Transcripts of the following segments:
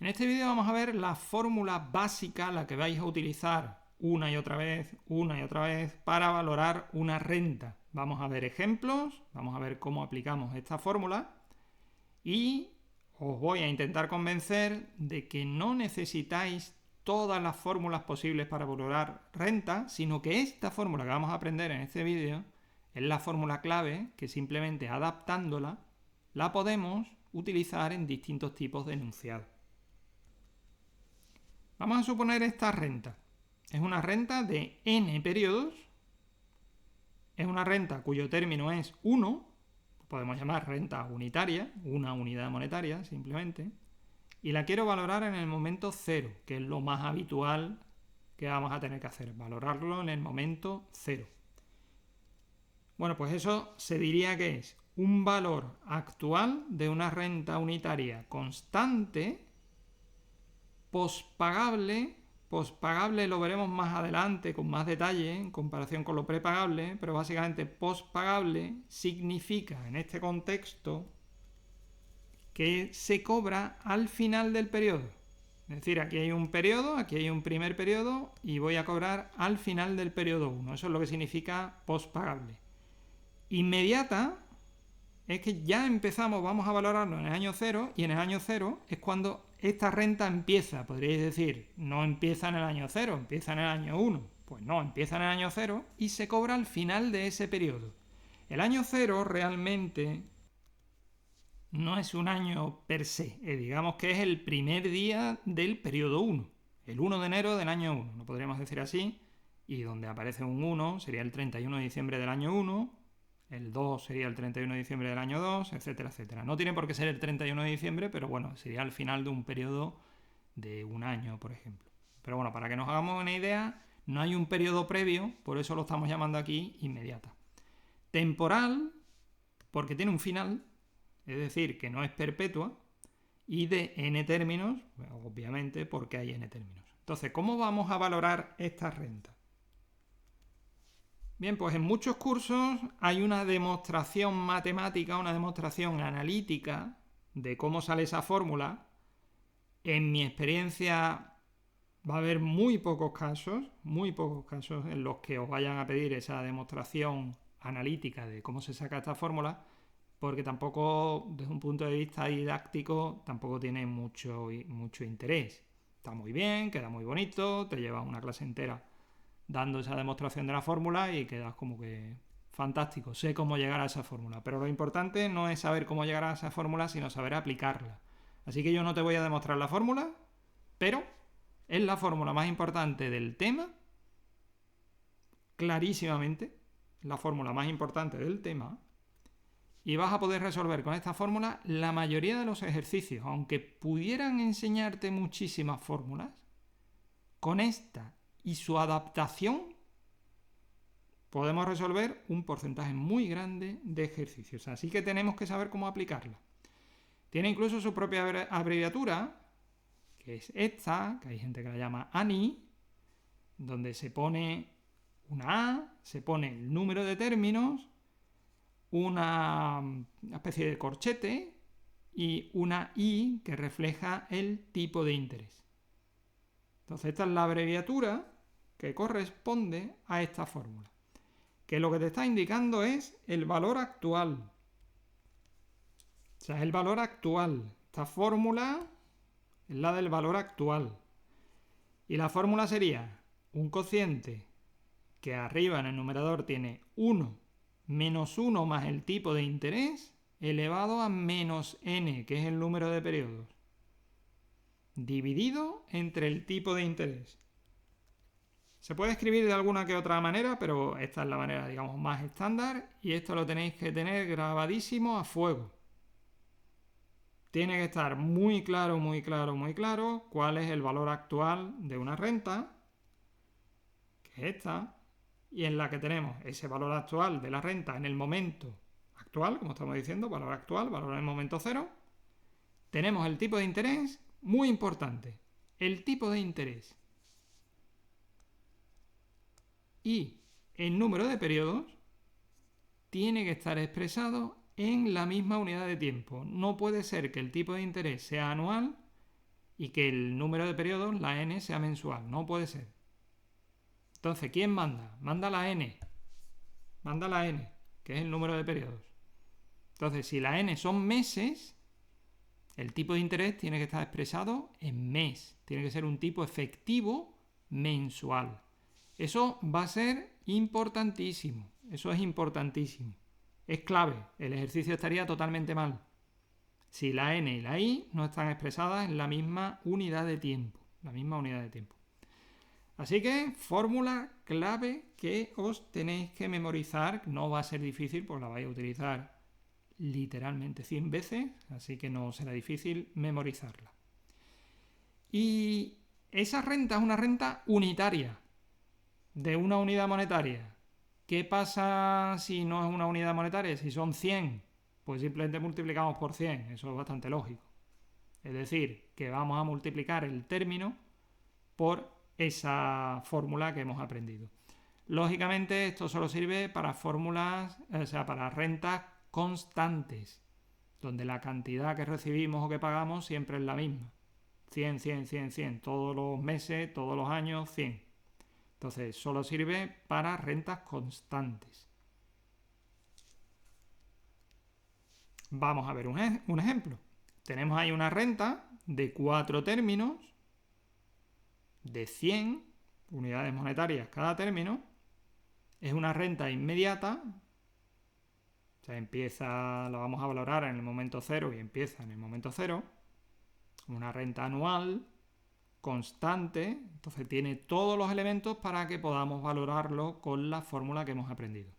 En este vídeo vamos a ver la fórmula básica, la que vais a utilizar una y otra vez para valorar una renta. Vamos a ver ejemplos, vamos a ver cómo aplicamos esta fórmula y os voy a intentar convencer de que no necesitáis todas las fórmulas posibles para valorar renta, sino que esta fórmula que vamos a aprender en este vídeo es la fórmula clave que simplemente adaptándola la podemos utilizar en distintos tipos de enunciados. Vamos a suponer esta renta. Es una renta de n periodos. Es una renta cuyo término es 1. Podemos llamar renta unitaria, una unidad monetaria simplemente. Y la quiero valorar en el momento 0, que es lo más habitual que vamos a tener que hacer. Valorarlo en el momento 0. Bueno, pues eso se diría que es un valor actual de una renta unitaria constante pospagable. Pospagable lo veremos más adelante con más detalle en comparación con lo prepagable, pero básicamente pospagable significa en este contexto que se cobra al final del periodo. Es decir, aquí hay un periodo, aquí hay un primer periodo y voy a cobrar al final del periodo 1. Eso es lo que significa pospagable. Inmediata es que ya empezamos, vamos a valorarlo en el año 0 y en el año 0 es cuando esta renta empieza. Podríais decir, no empieza en el año 0, empieza en el año 1. Pues no, empieza en el año 0 y se cobra al final de ese periodo. El año 0 realmente no es un año per se, digamos que es el primer día del periodo 1, el 1 de enero del año 1, lo podríamos decir así, y donde aparece un 1 sería el 31 de diciembre del año 1, el 2 sería el 31 de diciembre del año 2, etcétera, etcétera. No tiene por qué ser el 31 de diciembre, pero bueno, sería al final de un periodo de un año, por ejemplo. Pero bueno, para que nos hagamos una idea, no hay un periodo previo, por eso lo estamos llamando aquí inmediata. Temporal, porque tiene un final, es decir, que no es perpetua, y de n términos, obviamente, porque hay n términos. Entonces, ¿cómo vamos a valorar esta renta? Bien, pues en muchos cursos hay una demostración matemática, una demostración analítica de cómo sale esa fórmula. En mi experiencia va a haber muy pocos casos en los que os vayan a pedir esa demostración analítica de cómo se saca esta fórmula, porque tampoco, desde un punto de vista didáctico, tampoco tiene mucho interés. Está muy bien, queda muy bonito, te llevas una clase entera dando esa demostración de la fórmula y quedas como que fantástico, sé cómo llegar a esa fórmula. Pero lo importante no es saber cómo llegar a esa fórmula, sino saber aplicarla. Así que yo no te voy a demostrar la fórmula, pero es la fórmula más importante del tema, clarísimamente, la fórmula más importante del tema, y vas a poder resolver con esta fórmula la mayoría de los ejercicios. Aunque pudieran enseñarte muchísimas fórmulas, con esta y su adaptación podemos resolver un porcentaje muy grande de ejercicios. Así que tenemos que saber cómo aplicarla. Tiene incluso su propia abreviatura, que es esta, que hay gente que la llama ANI, donde se pone una A, se pone el número de términos, una especie de corchete y una I que refleja el tipo de interés. Entonces esta es la abreviatura que corresponde a esta fórmula, que lo que te está indicando es el valor actual. O sea, es el valor actual. Esta fórmula es la del valor actual. Y la fórmula sería un cociente que arriba en el numerador tiene 1 menos 1 más el tipo de interés elevado a menos n, que es el número de periodos, dividido entre el tipo de interés. Se puede escribir de alguna que otra manera, pero esta es la manera, digamos, más estándar, y esto lo tenéis que tener grabadísimo a fuego. Tiene que estar muy claro cuál es el valor actual de una renta, que es esta, y en la que tenemos ese valor actual de la renta en el momento actual, como estamos diciendo, valor actual, valor en el momento 0. Tenemos el tipo de interés, muy importante, el tipo de interés y el número de periodos tiene que estar expresado en la misma unidad de tiempo. No puede ser que el tipo de interés sea anual y que el número de periodos, la n, sea mensual. No puede ser. Entonces, ¿quién manda? Manda la n. Manda la n, que es el número de periodos. Entonces, si la n son meses, el tipo de interés tiene que estar expresado en mes. Tiene que ser un tipo efectivo mensual. Eso va a ser importantísimo. Eso es importantísimo. Es clave. El ejercicio estaría totalmente mal si la n y la i no están expresadas en la misma unidad de tiempo. Así que, fórmula clave que os tenéis que memorizar. No va a ser difícil, pues la vais a utilizar literalmente 100 veces, así que no será difícil memorizarla. Y esa renta es una renta unitaria, de una unidad monetaria. ¿Qué pasa si no es una unidad monetaria? Si son 100, pues simplemente multiplicamos por 100, eso es bastante lógico. Es decir, que vamos a multiplicar el término por esa fórmula que hemos aprendido. Lógicamente, esto solo sirve para fórmulas, o sea, para rentas constantes, donde la cantidad que recibimos o que pagamos siempre es la misma. 100, 100, 100, 100, todos los meses, todos los años, 100. Entonces, solo sirve para rentas constantes. Vamos a ver un ejemplo. Tenemos ahí una renta de 4 términos, de 100 unidades monetarias cada término. Es una renta inmediata. O sea, la vamos a valorar en el momento 0 y empieza en el momento 0. Una renta anual, constante, entonces tiene todos los elementos para que podamos valorarlo con la fórmula que hemos aprendido.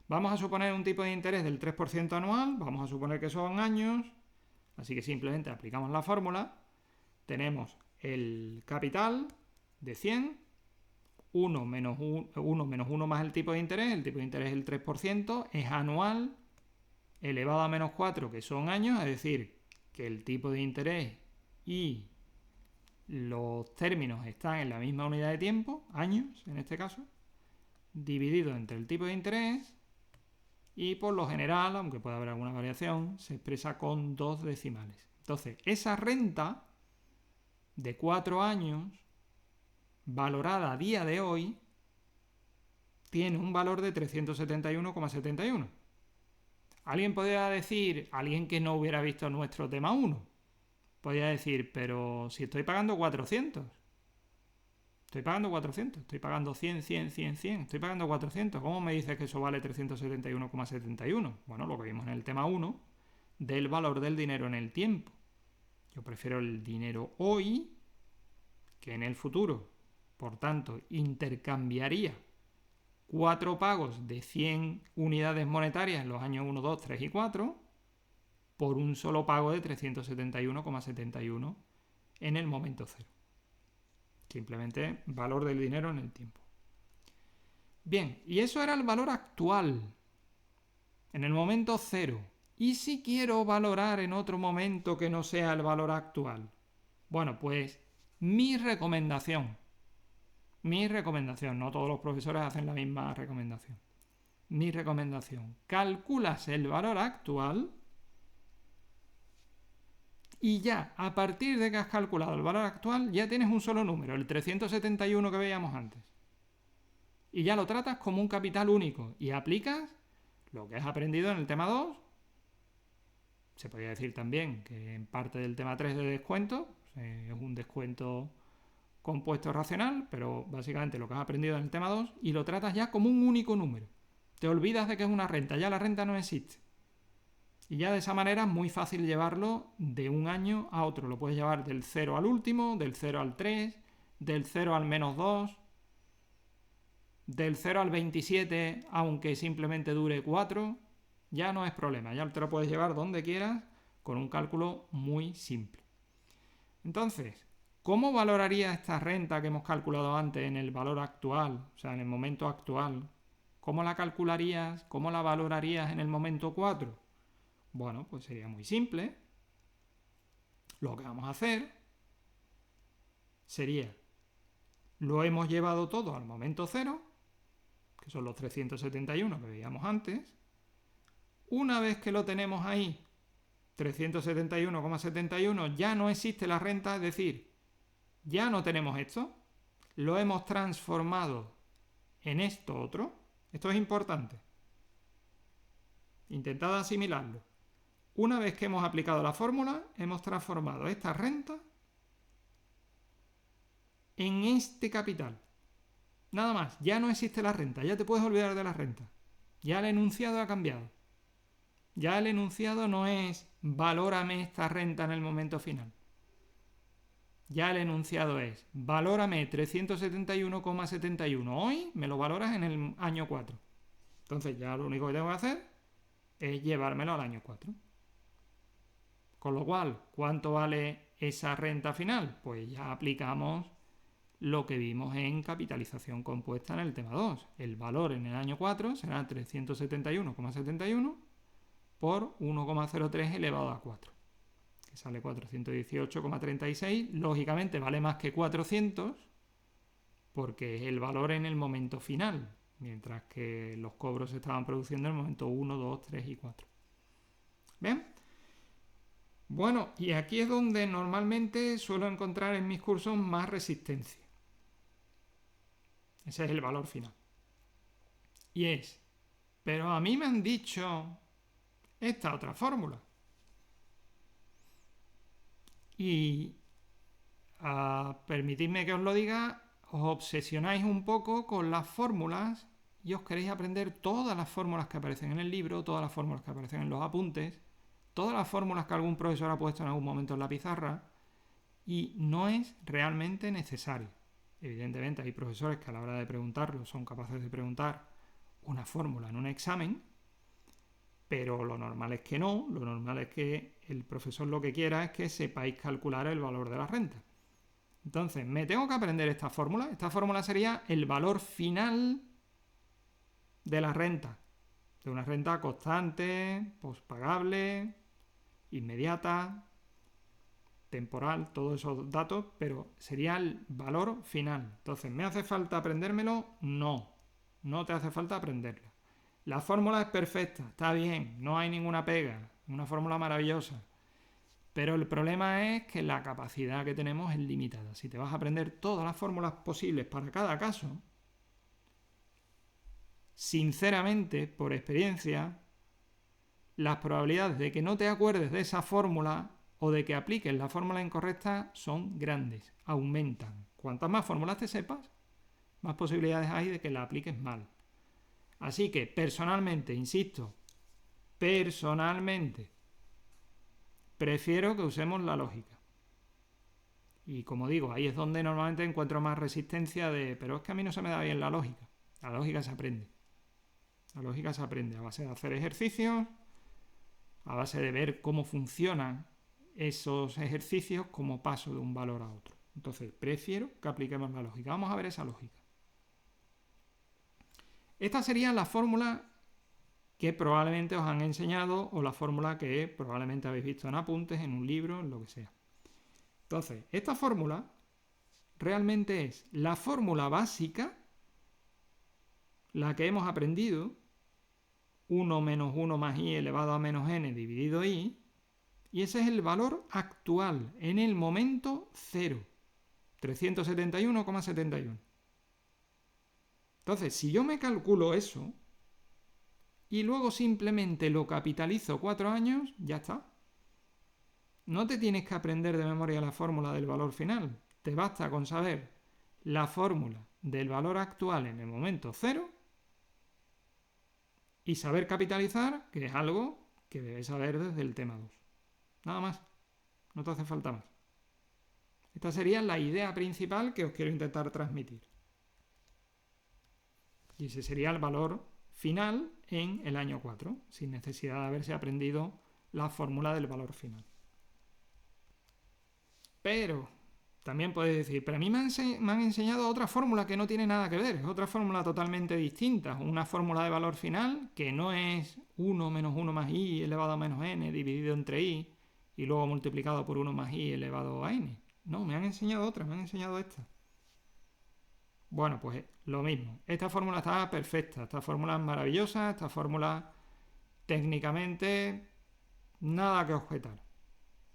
Vamos a suponer un tipo de interés del 3% anual, vamos a suponer que son años, así que simplemente aplicamos la fórmula. Tenemos el capital de 100, 1 menos 1 más el tipo de interés es el 3%, es anual, elevado a menos 4, que son años, es decir, que el tipo de interés y los términos están en la misma unidad de tiempo, años en este caso, dividido entre el tipo de interés, y por lo general, aunque pueda haber alguna variación, se expresa con 2 decimales. Entonces, esa renta de 4 años, valorada a día de hoy, tiene un valor de 371,71. Alguien podría decir, alguien que no hubiera visto nuestro tema 1, podría decir, pero si estoy pagando 400, estoy pagando 100, 100, 100, 100, estoy pagando 400, ¿cómo me dices que eso vale 371,71? Bueno, lo que vimos en el tema 1, del valor del dinero en el tiempo. Yo prefiero el dinero hoy que en el futuro. Por tanto, intercambiaría 4 pagos de 100 unidades monetarias en los años 1, 2, 3 y 4 por un solo pago de 371,71 en el momento 0. Simplemente valor del dinero en el tiempo. Bien, y eso era el valor actual, en el momento 0. ¿Y si quiero valorar en otro momento que no sea el valor actual? Bueno, pues mi recomendación, no todos los profesores hacen la misma recomendación. Mi recomendación, calculas el valor actual y ya, a partir de que has calculado el valor actual, ya tienes un solo número, el 371 que veíamos antes. Y ya lo tratas como un capital único y aplicas lo que has aprendido en el tema 2. Se podría decir también que en parte del tema 3 de descuento, es un descuento compuesto racional, pero básicamente lo que has aprendido en el tema 2 y lo tratas ya como un único número. Te olvidas de que es una renta, ya la renta no existe. Y ya de esa manera es muy fácil llevarlo de un año a otro. Lo puedes llevar del 0 al último, del 0 al 3, del 0 al menos 2, del 0 al 27, aunque simplemente dure 4. Ya no es problema, ya te lo puedes llevar donde quieras con un cálculo muy simple. Entonces, ¿cómo valorarías esta renta que hemos calculado antes en el valor actual, o sea, en el momento actual? ¿Cómo la calcularías? ¿Cómo la valorarías en el momento 4? Bueno, pues sería muy simple. Lo que vamos a hacer sería, lo hemos llevado todo al momento 0, que son los 371 que veíamos antes. Una vez que lo tenemos ahí, 371,71, ya no existe la renta, es decir, ya no tenemos esto, lo hemos transformado en esto otro. Esto es importante. Intentad asimilarlo. Una vez que hemos aplicado la fórmula, hemos transformado esta renta en este capital. Nada más, ya no existe la renta, ya te puedes olvidar de la renta. Ya el enunciado ha cambiado. Ya el enunciado no es valórame esta renta en el momento final. Ya el enunciado es valórame 371,71. Hoy me lo valoras en el año 4. Entonces ya lo único que tengo que hacer es llevármelo al año 4. Con lo cual, ¿cuánto vale esa renta final? Pues ya aplicamos lo que vimos en capitalización compuesta en el tema 2. El valor en el año 4 será 371,71 por 1,03 elevado a 4, que sale 418,36. Lógicamente vale más que 400 porque es el valor en el momento final, mientras que los cobros se estaban produciendo en el momento 1, 2, 3 y 4. ¿Bien? Bueno, y aquí es donde normalmente suelo encontrar en mis cursos más resistencia. Ese es el valor final. Y es, pero a mí me han dicho esta otra fórmula. Y permitidme que os lo diga, os obsesionáis un poco con las fórmulas y os queréis aprender todas las fórmulas que aparecen en el libro, todas las fórmulas que aparecen en los apuntes, todas las fórmulas que algún profesor ha puesto en algún momento en la pizarra, y no es realmente necesario. Evidentemente hay profesores que a la hora de preguntarlo son capaces de preguntar una fórmula en un examen, pero lo normal es que no, lo normal es que el profesor lo que quiera es que sepáis calcular el valor de la renta. Entonces, me tengo que aprender esta fórmula. Esta fórmula sería el valor final de la renta, de una renta constante, pospagable, inmediata, temporal, todos esos datos, pero sería el valor final. Entonces, ¿me hace falta aprendérmelo? No, no te hace falta aprenderla. La fórmula es perfecta, está bien, no hay ninguna pega, una fórmula maravillosa. Pero el problema es que la capacidad que tenemos es limitada. Si te vas a aprender todas las fórmulas posibles para cada caso, sinceramente, por experiencia, las probabilidades de que no te acuerdes de esa fórmula o de que apliques la fórmula incorrecta son grandes, aumentan. Cuantas más fórmulas te sepas, más posibilidades hay de que la apliques mal. Así que personalmente, insisto, personalmente, prefiero que usemos la lógica. Y como digo, ahí es donde normalmente encuentro más resistencia de, pero es que a mí no se me da bien la lógica. La lógica se aprende. La lógica se aprende a base de hacer ejercicios, a base de ver cómo funcionan esos ejercicios como paso de un valor a otro. Entonces, prefiero que apliquemos la lógica. Vamos a ver esa lógica. Esta sería la fórmula que probablemente os han enseñado o la fórmula que probablemente habéis visto en apuntes, en un libro, en lo que sea. Entonces, esta fórmula realmente es la fórmula básica, la que hemos aprendido, 1 menos 1 más i elevado a menos n dividido i, y ese es el valor actual en el momento 0, 371,71. Entonces, si yo me calculo eso y luego simplemente lo capitalizo 4 años, ya está. No te tienes que aprender de memoria la fórmula del valor final. Te basta con saber la fórmula del valor actual en el momento 0 y saber capitalizar, que es algo que debes saber desde el tema 2. Nada más. No te hace falta más. Esta sería la idea principal que os quiero intentar transmitir. Y ese sería el valor final en el año 4, sin necesidad de haberse aprendido la fórmula del valor final. Pero también podéis decir, pero a mí me han enseñado otra fórmula que no tiene nada que ver, es otra fórmula totalmente distinta, una fórmula de valor final que no es 1 menos 1 más i elevado a menos n dividido entre i y luego multiplicado por 1 más i elevado a n. No, me han enseñado otra, me han enseñado esta. Bueno, pues lo mismo. Esta fórmula está perfecta, esta fórmula es maravillosa, esta fórmula técnicamente nada que objetar.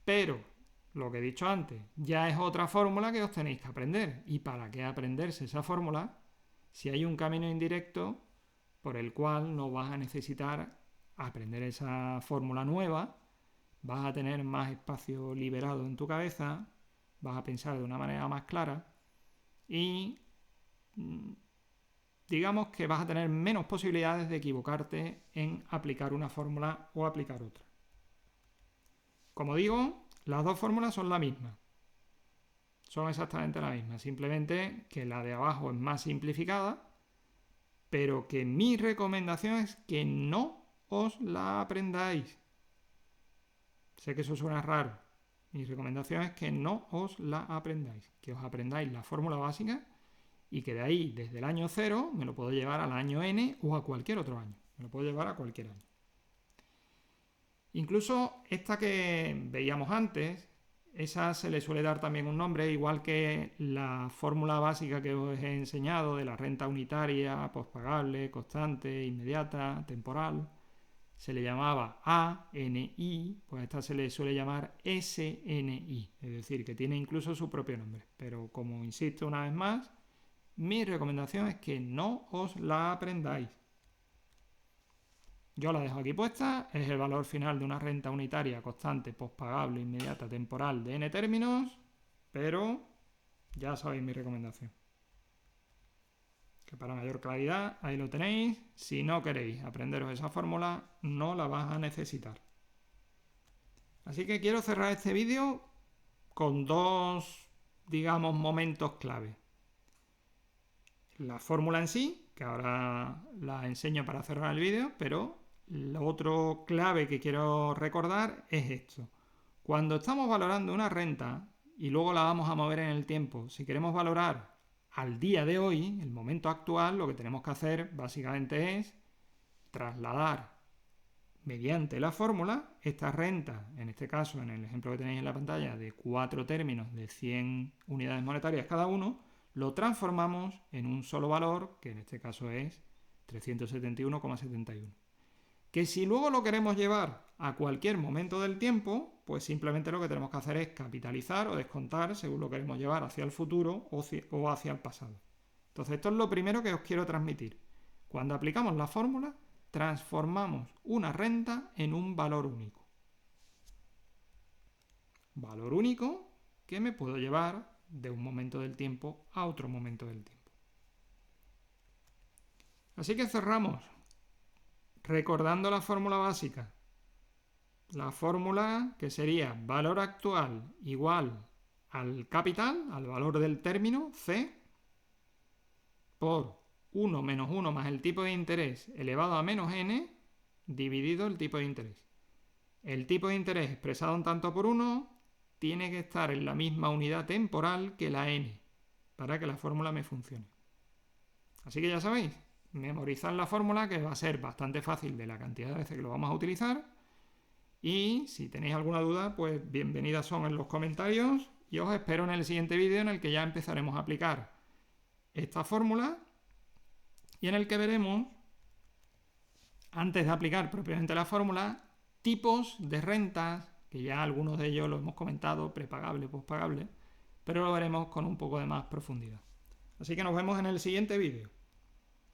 Pero lo que he dicho antes, ya es otra fórmula que os tenéis que aprender. ¿Y para qué aprenderse esa fórmula si hay un camino indirecto por el cual no vas a necesitar aprender esa fórmula nueva? Vas a tener más espacio liberado en tu cabeza, vas a pensar de una manera más clara y digamos que vas a tener menos posibilidades de equivocarte en aplicar una fórmula o aplicar otra. Como digo, las dos fórmulas son la misma. Son exactamente la misma, simplemente que la de abajo es más simplificada, pero que mi recomendación es que no os la aprendáis. Sé que eso suena raro. Mi recomendación es que no os la aprendáis, que os aprendáis la fórmula básica y que de ahí, desde el año 0, me lo puedo llevar al año n o a cualquier otro año. Me lo puedo llevar a cualquier año. Incluso esta que veíamos antes, esa se le suele dar también un nombre, igual que la fórmula básica que os he enseñado de la renta unitaria, pospagable, constante, inmediata, temporal. Se le llamaba ANI, pues a esta se le suele llamar SNI, es decir, que tiene incluso su propio nombre. Pero como insisto una vez más, mi recomendación es que no os la aprendáis. Yo la dejo aquí puesta, es el valor final de una renta unitaria constante, pospagable, inmediata, temporal de n términos, pero ya sabéis mi recomendación. Que para mayor claridad, ahí lo tenéis. Si no queréis aprenderos esa fórmula, no la vas a necesitar. Así que quiero cerrar este vídeo con dos, digamos, momentos clave. La fórmula en sí, que ahora la enseño para cerrar el vídeo, pero lo otro clave que quiero recordar es esto. Cuando estamos valorando una renta y luego la vamos a mover en el tiempo, si queremos valorar al día de hoy, el momento actual, lo que tenemos que hacer básicamente es trasladar mediante la fórmula esta renta, en este caso, en el ejemplo que tenéis en la pantalla, de 4 términos de 100 unidades monetarias cada uno, lo transformamos en un solo valor, que en este caso es 371,71. Que si luego lo queremos llevar a cualquier momento del tiempo, pues simplemente lo que tenemos que hacer es capitalizar o descontar según lo queremos llevar hacia el futuro o hacia el pasado. Entonces esto es lo primero que os quiero transmitir. Cuando aplicamos la fórmula, transformamos una renta en un valor único. Valor único que me puedo llevar de un momento del tiempo a otro momento del tiempo. Así que cerramos recordando la fórmula básica. La fórmula que sería valor actual igual al capital, al valor del término, C, por 1 menos 1 más el tipo de interés elevado a menos n, dividido el tipo de interés. El tipo de interés expresado en tanto por 1 tiene que estar en la misma unidad temporal que la n, para que la fórmula me funcione. Así que ya sabéis, memorizad la fórmula, que va a ser bastante fácil de la cantidad de veces que lo vamos a utilizar. Y si tenéis alguna duda, pues bienvenidas son en los comentarios y os espero en el siguiente vídeo en el que ya empezaremos a aplicar esta fórmula y en el que veremos, antes de aplicar propiamente la fórmula, tipos de rentas, que ya algunos de ellos lo hemos comentado, prepagable, pospagable, pero lo veremos con un poco de más profundidad. Así que nos vemos en el siguiente vídeo.